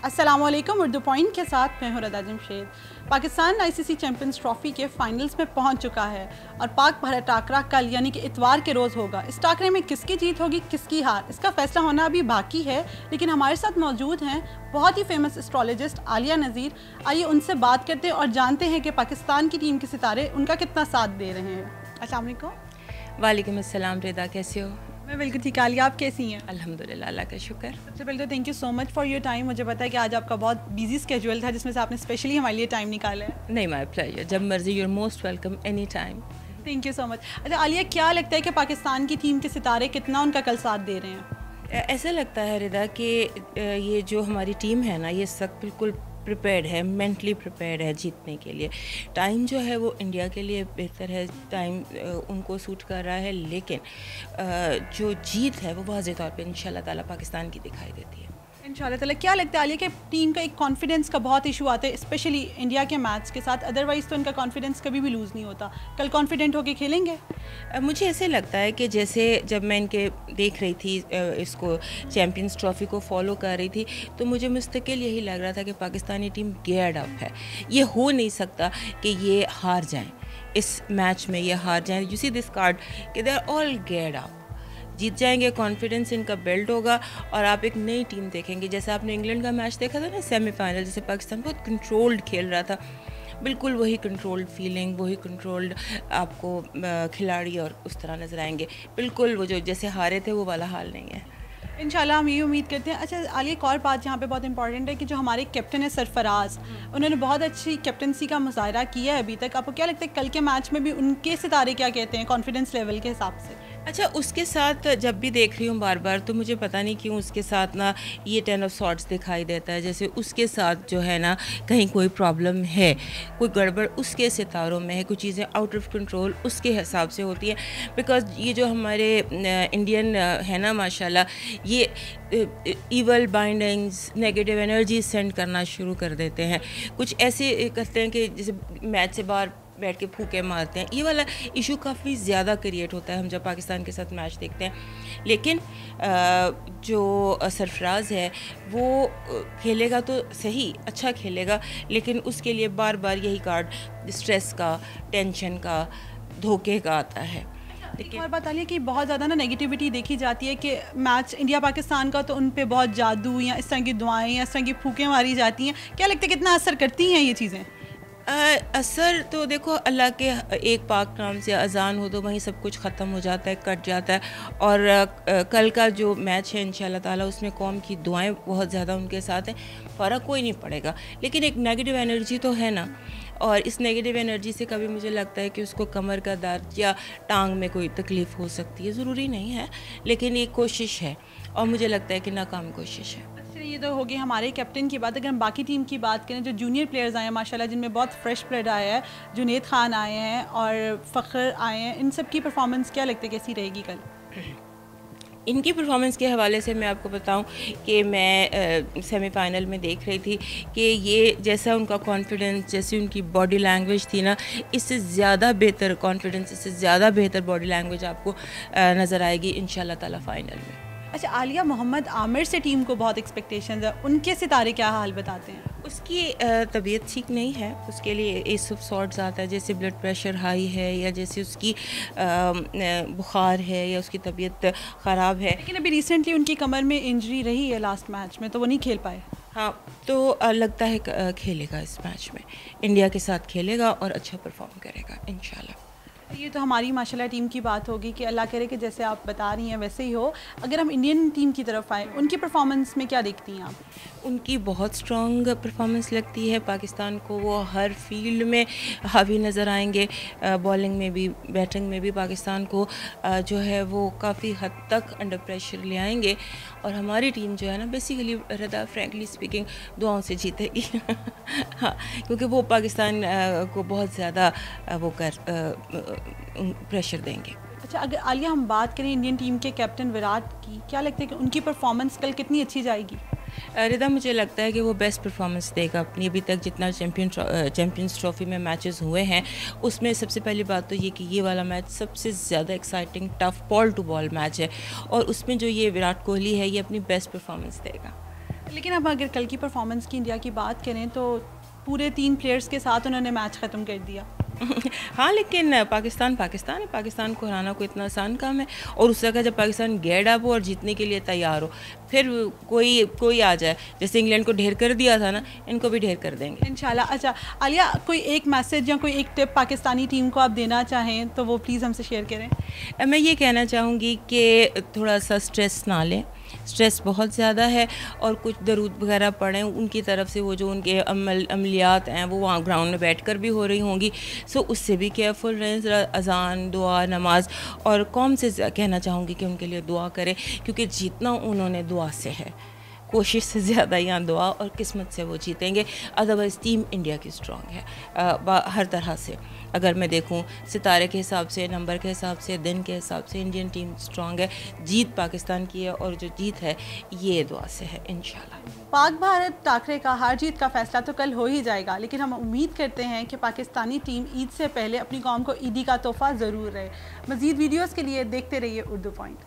अस्सलामुअलैकुम। उर्दू पॉइंट के साथ मैं हूं रदा Jamshed. Pakistan ICC champions trophy के फाइनल्स में पहुंच चुका है और पाक भारत टाकरा कल यानी कि इतवार के रोज़ होगा। इस टाकरे में किसकी जीत होगी किसकी हार, इसका फैसला होना अभी बाकी है। लेकिन हमारे साथ मौजूद हैं बहुत ही फेमस एस्ट्रोलॉजिस्ट आलिया नज़ीर। आइए उनसे बात करते हैं और जानते हैं कि पाकिस्तान की टीम के सितारे उनका कितना साथ दे रहे हैं। अस्सलाम वालेकुम। वालेकुम अस्सलाम। रिदा कैसे हो? मैं बिल्कुल ठीक। आलिया आप कैसी हैं? अल्हम्दुलिल्लाह, अल्लाह का शुक्र। सबसे पहले तो thank you so much for your time. मुझे पता है कि आज आपका बहुत बिजी स्केड्यूल था जिसमें से आपने स्पेशली हमारे लिए टाइम निकाला है। नहीं, माय प्लेजर। जब मर्जी, you are most welcome any time. Thank you so much. अच्छा आलिया, क्या लगता है कि पाकिस्तान की टीम के सितारे कितना उनका कल साथ दे रहे हैं? ऐसा लगता है रिदा कि ये जो हमारी टीम है ना, ये सब बिल्कुल प्रिपेयर्ड है, मेंटली प्रिपेयर्ड है जीतने के लिए। टाइम जो है वो इंडिया के लिए बेहतर है, टाइम उनको सूट कर रहा है, लेकिन जो जीत है वो वाज़ेह तौर पे इंशाल्लाह ताला पाकिस्तान की दिखाई देती है इंशाल्लाह ताला। क्या लगता है आलिया कि टीम का एक कॉन्फिडेंस का बहुत इशू आता है स्पेशली इंडिया के मैच के साथ, अदरवाइज़ तो इनका कॉन्फिडेंस कभी भी लूज़ नहीं होता। कल कॉन्फिडेंट होके खेलेंगे? मुझे ऐसे लगता है कि जैसे जब मैं इनके देख रही थी, इसको चैम्पियंस ट्रॉफ़ी को फॉलो कर रही थी, तो मुझे मुस्तकिल यही लग रहा था कि पाकिस्तानी टीम गियर्ड अप है। ये हो नहीं सकता कि ये हार जाएं, इस मैच में ये हार जाएं। यू सी दिस कार्ड कि they are all geared up, जीत जाएंगे, कॉन्फिडेंस इनका बिल्ड होगा और आप एक नई टीम देखेंगे। जैसे आपने इंग्लैंड का मैच देखा था ना, सेमीफाइनल, जैसे पाकिस्तान बहुत कंट्रोल्ड खेल रहा था, बिल्कुल वही कंट्रोल्ड फीलिंग, वही कंट्रोल्ड आपको खिलाड़ी और उस तरह नज़र आएंगे। बिल्कुल वो जो जैसे हारे थे वो वाला हाल नहीं है। इंशाल्लाह हम ये उम्मीद करते हैं। अच्छा आलिया, एक और बात यहाँ पे बहुत इंपॉर्टेंट है कि जो हमारे कैप्टन है सरफराज, उन्होंने बहुत अच्छी कैप्टनसी का मुजाहरा किया है अभी तक। आपको क्या लगता है कल के मैच में भी उनके सितारे क्या कहते हैं कॉन्फिडेंस लेवल के हिसाब से? अच्छा, उसके साथ जब भी देख रही हूँ बार बार, तो मुझे पता नहीं क्यों उसके साथ ना ये 10 ऑफ सॉर्ट्स दिखाई देता है, जैसे उसके साथ जो है ना कहीं कोई प्रॉब्लम है, कोई गड़बड़ उसके सितारों में है, कुछ चीज़ें आउट ऑफ कंट्रोल उसके हिसाब से होती हैं। बिकॉज ये जो हमारे इंडियन है ना, माशाल्लाह, ये evil bindings, negative energy send करना शुरू कर देते हैं। कुछ ऐसे करते हैं कि जैसे मैच से बाहर बैठ के फूके मारते हैं। ये वाला इशू काफ़ी ज़्यादा क्रिएट होता है हम जब पाकिस्तान के साथ मैच देखते हैं। लेकिन जो सरफराज है वो खेलेगा तो सही, अच्छा खेलेगा, लेकिन उसके लिए बार बार यही कार्ड स्ट्रेस का, टेंशन का, धोखे का आता है। लेकिन और बात आलिया कि बहुत ज़्यादा ना नेगेटिविटी देखी जाती है कि मैच इंडिया पाकिस्तान का तो उन पे बहुत जादू या इस तरह की दुआएं या इस तरह की फूकें मारी जाती हैं। क्या लगता है कितना असर करती हैं ये चीज़ें? असर तो देखो, अल्लाह के एक पाक नाम से अजान हो तो वहीं सब कुछ ख़त्म हो जाता है, कट जाता है। और कल का जो मैच है इंशाल्लाह ताला, उसमें कौम की दुआएं बहुत ज़्यादा उनके साथ हैं, फ़र्क कोई नहीं पड़ेगा। लेकिन एक नेगेटिव एनर्जी तो है ना, और इस नेगेटिव एनर्जी से कभी मुझे लगता है कि उसको कमर का दर्द या टांग में कोई तकलीफ़ हो सकती है। ज़रूरी नहीं है, लेकिन ये कोशिश है और मुझे लगता है कि नाकाम कोशिश है। ये तो होगी हमारे कैप्टन की बात। अगर हम बाकी टीम की बात करें, जो जूनियर प्लेयर्स आए हैं माशाल्लाह, जिनमें बहुत फ्रेश ब्लड आया है, जुनैद खान आए हैं और फ़ख्र आए हैं, इन सब की परफॉर्मेंस क्या लगता है कैसी रहेगी कल? इनकी परफॉर्मेंस के हवाले से मैं आपको बताऊं कि मैं सेमीफाइनल में देख रही थी कि ये जैसा उनका कॉन्फिडेंस, जैसी उनकी बॉडी लैंग्वेज थी ना, इससे ज़्यादा बेहतर कॉन्फिडेंस, इससे ज़्यादा बेहतर बॉडी लैंग्वेज आपको नज़र आएगी इंशाल्लाह ताला फाइनल में। अच्छा आलिया, मोहम्मद आमिर से टीम को बहुत एक्सपेक्टेशंस है, उनके सितारे क्या हाल बताते हैं? उसकी तबीयत ठीक नहीं है, उसके लिए एस ऑफ सॉर्ट्स आता है, जैसे ब्लड प्रेशर हाई है या जैसे उसकी बुखार है या उसकी तबीयत ख़राब है। लेकिन अभी रिसेंटली उनकी कमर में इंजरी रही है लास्ट मैच में, तो वो नहीं खेल पाए। हाँ, तो लगता है खेलेगा इस मैच में, इंडिया के साथ खेलेगा और अच्छा परफॉर्म करेगा इंशाल्लाह। ये तो हमारी माशाल्लाह टीम की बात होगी कि अल्लाह करे कि जैसे आप बता रही हैं वैसे ही हो। अगर हम इंडियन टीम की तरफ आए, उनकी परफॉर्मेंस में क्या देखती हैं आप? उनकी बहुत स्ट्रॉन्ग परफॉर्मेंस लगती है। पाकिस्तान को वो हर फील्ड में हावी नज़र आएंगे, बॉलिंग में भी, बैटिंग में भी पाकिस्तान को जो है वो काफ़ी हद तक अंडर प्रेशर ले आएंगे। और हमारी टीम जो है ना, बेसिकली रदा फ्रैंकली स्पीकिंग दुआओं से जीतेगी हाँ, क्योंकि वो पाकिस्तान को बहुत ज़्यादा वो प्रेशर देंगे। अच्छा, अगर आलिया हम बात करें इंडियन टीम के कैप्टन विराट की, क्या लगता है कि उनकी परफॉर्मेंस कल कितनी अच्छी जाएगी? रिदा, मुझे लगता है कि वो बेस्ट परफॉर्मेंस देगा अपनी। अभी तक जितना चैम्पियंस ट्रॉफी में मैचेस हुए हैं उसमें सबसे पहली बात तो ये कि ये वाला मैच सबसे ज़्यादा exciting, tough, ball to ball match है और उसमें जो ये विराट कोहली है ये अपनी बेस्ट परफॉर्मेंस देगा। लेकिन अब अगर कल की परफॉर्मेंस की इंडिया की बात करें तो पूरे 3 प्लेयर्स के साथ उन्होंने मैच ख़त्म कर दिया। हाँ, लेकिन पाकिस्तान है, पाकिस्तान को हराना कोई इतना आसान काम है। और उस जगह जब पाकिस्तान गेट अप हो और जीतने के लिए तैयार हो, फिर कोई आ जाए, जैसे इंग्लैंड को ढेर कर दिया था ना, इनको भी ढेर कर देंगे इंशाल्लाह। अच्छा आलिया, कोई एक मैसेज या कोई एक टिप पाकिस्तानी टीम को आप देना चाहें तो वो प्लीज़ हमसे शेयर करें। मैं ये कहना चाहूँगी कि थोड़ा सा स्ट्रेस ना लें, स्ट्रेस बहुत ज़्यादा है और कुछ दरूद वगैरह पढ़ें उनकी तरफ से, वो जो उनके अमलियात हैं वो वहाँ ग्राउंड में बैठकर भी हो रही होंगी, सो उससे भी केयरफुल रहें। ज़रा अज़ान, दुआ, नमाज और कौम से कहना चाहूँगी कि उनके लिए दुआ करें, क्योंकि जीतना उन्होंने दुआ से है, कोशिश से ज़्यादा यहाँ दुआ और किस्मत से वो जीतेंगे। अदरवाइज़ टीम इंडिया की स्ट्रॉन्ग है हर तरह से। अगर मैं देखूं सितारे के हिसाब से, नंबर के हिसाब से, दिन के हिसाब से इंडियन टीम स्ट्रॉन्ग है। जीत पाकिस्तान की है और जो जीत है ये दुआ से है इंशाल्लाह। पाक भारत टाकरे का हार जीत का फैसला तो कल हो ही जाएगा, लेकिन हम उम्मीद करते हैं कि पाकिस्तानी टीम ईद से पहले अपनी कौम को ईदी का तोहफा ज़रूर रहे। मज़ीद वीडियोज़ के लिए देखते रहिए उर्दू पॉइंट।